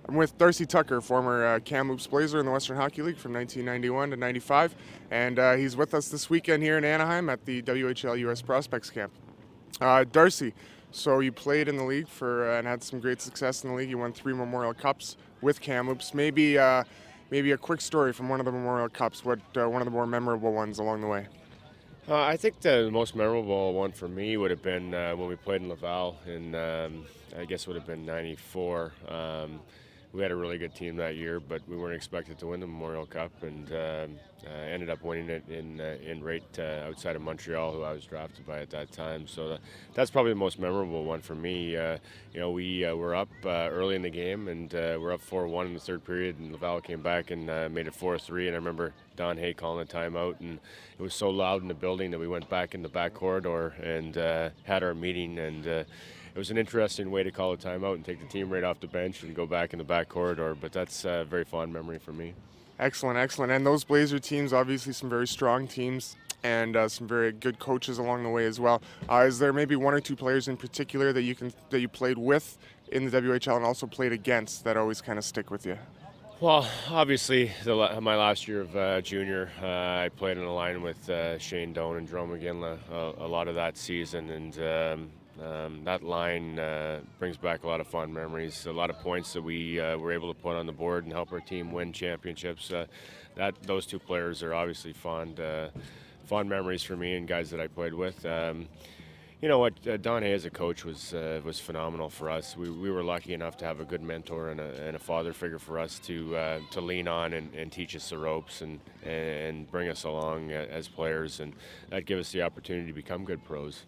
I'm with Darcy Tucker, former Kamloops Blazer in the Western Hockey League from 1991 to 95, and he's with us this weekend here in Anaheim at the WHL US Prospects Camp. Darcy, so you played in the league and had some great success in the league. You won 3 Memorial Cups with Kamloops. Maybe a quick story from one of the Memorial Cups. What one of the more memorable ones along the way? I think the most memorable one for me would have been when we played in Laval in, I guess it would have been '94. We had a really good team that year, but we weren't expected to win the Memorial Cup, and ended up winning it in right outside of Montreal, who I was drafted by at that time. So that's probably the most memorable one for me. We were up early in the game, and we're up 4-1 in the third period, and Laval came back and made it 4-3. And I remember Don Hay calling a timeout, and it was so loud in the building that we went back in the back corridor and had our meeting, and it was an interesting way to call a timeout and take the team right off the bench and go back in the back corridor, but that's a very fond memory for me. Excellent, excellent. And those Blazer teams, obviously some very strong teams and some very good coaches along the way as well. Is there maybe one or two players in particular that you played with in the WHL and also played against that always kind of stick with you? Well, obviously, my last year of junior, I played in a line with Shane Doan and Jerome McGinley a lot of that season, and that line brings back a lot of fond memories, a lot of points that we were able to put on the board and help our team win championships. Those two players are obviously fond memories for me and guys that I played with. You know what, Don Hay as a coach was phenomenal for us. We were lucky enough to have a good mentor and a father figure for us to lean on and teach us the ropes and bring us along as players, and that gave us the opportunity to become good pros.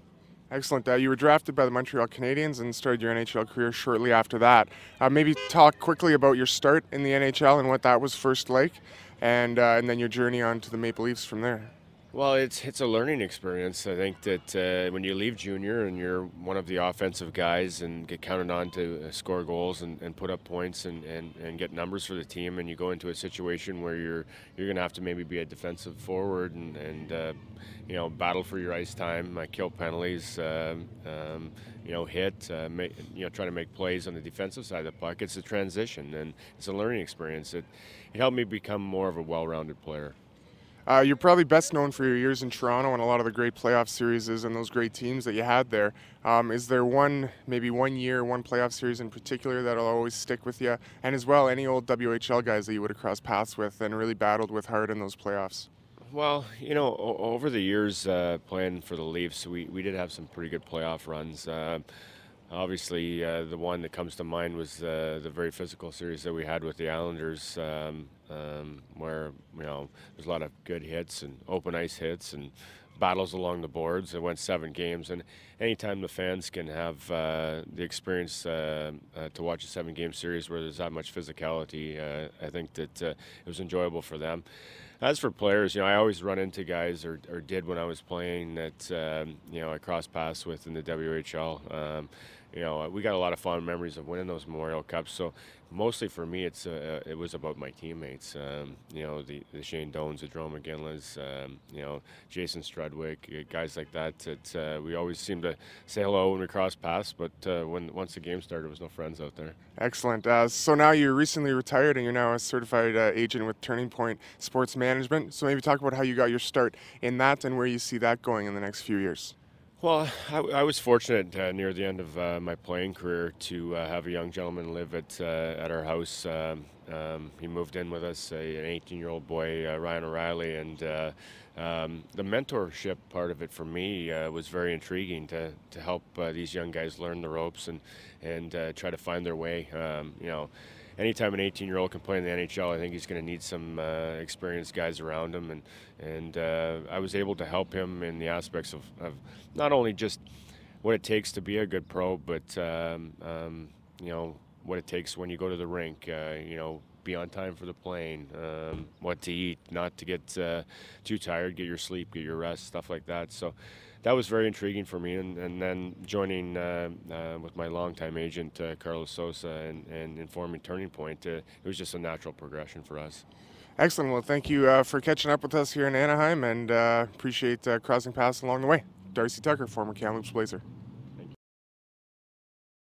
Excellent. You were drafted by the Montreal Canadiens and started your NHL career shortly after that. Maybe talk quickly about your start in the NHL and what that was first like, and then your journey on to the Maple Leafs from there. Well, it's a learning experience. I think that when you leave junior and you're one of the offensive guys and get counted on to score goals and put up points and get numbers for the team, and you go into a situation where you're going to have to maybe be a defensive forward and battle for your ice time, kill penalties, hit, try to make plays on the defensive side of the puck. It's a transition, and it's a learning experience. It helped me become more of a well-rounded player. You're probably best known for your years in Toronto and a lot of the great playoff series and those great teams that you had there. Is there maybe one year, one playoff series in particular that'll always stick with you? And as well, any old WHL guys that you would have crossed paths with and really battled with hard in those playoffs? Well, over the years playing for the Leafs, we did have some pretty good playoff runs. Obviously, the one that comes to mind was the very physical series that we had with the Islanders, where there's a lot of good hits and open ice hits and battles along the boards. It went 7 games, and anytime the fans can have the experience to watch a 7-game series where there's that much physicality, I think that it was enjoyable for them. As for players, I always run into guys, or did when I was playing, that I crossed paths with in the WHL. We got a lot of fond memories of winning those Memorial Cups. So mostly for me, it was about my teammates. The Shane Doans, the Jerome McGinleys, Jason Strudwick, guys like that. We always seemed to say hello when we crossed paths, but once the game started, there was no friends out there. Excellent. So now you're recently retired and you're now a certified agent with Turning Point Sports Management. So maybe talk about how you got your start in that and where you see that going in the next few years. Well, I was fortunate near the end of my playing career to have a young gentleman live at our house. He moved in with us, an 18-year-old boy, Ryan O'Reilly, and the mentorship part of it for me was very intriguing to help these young guys learn the ropes and try to find their way. Anytime an 18-year-old can play in the NHL, I think he's going to need some experienced guys around him, and I was able to help him in the aspects of not only just what it takes to be a good pro, but what it takes when you go to the rink. Be on time for the plane, what to eat, not to get too tired, get your sleep, get your rest, stuff like that. So that was very intriguing for me, and then joining with my longtime agent, Carlos Sosa, and forming Turning Point, it was just a natural progression for us. Excellent. Well, thank you for catching up with us here in Anaheim, and appreciate crossing paths along the way. Darcy Tucker, former Kamloops Blazer.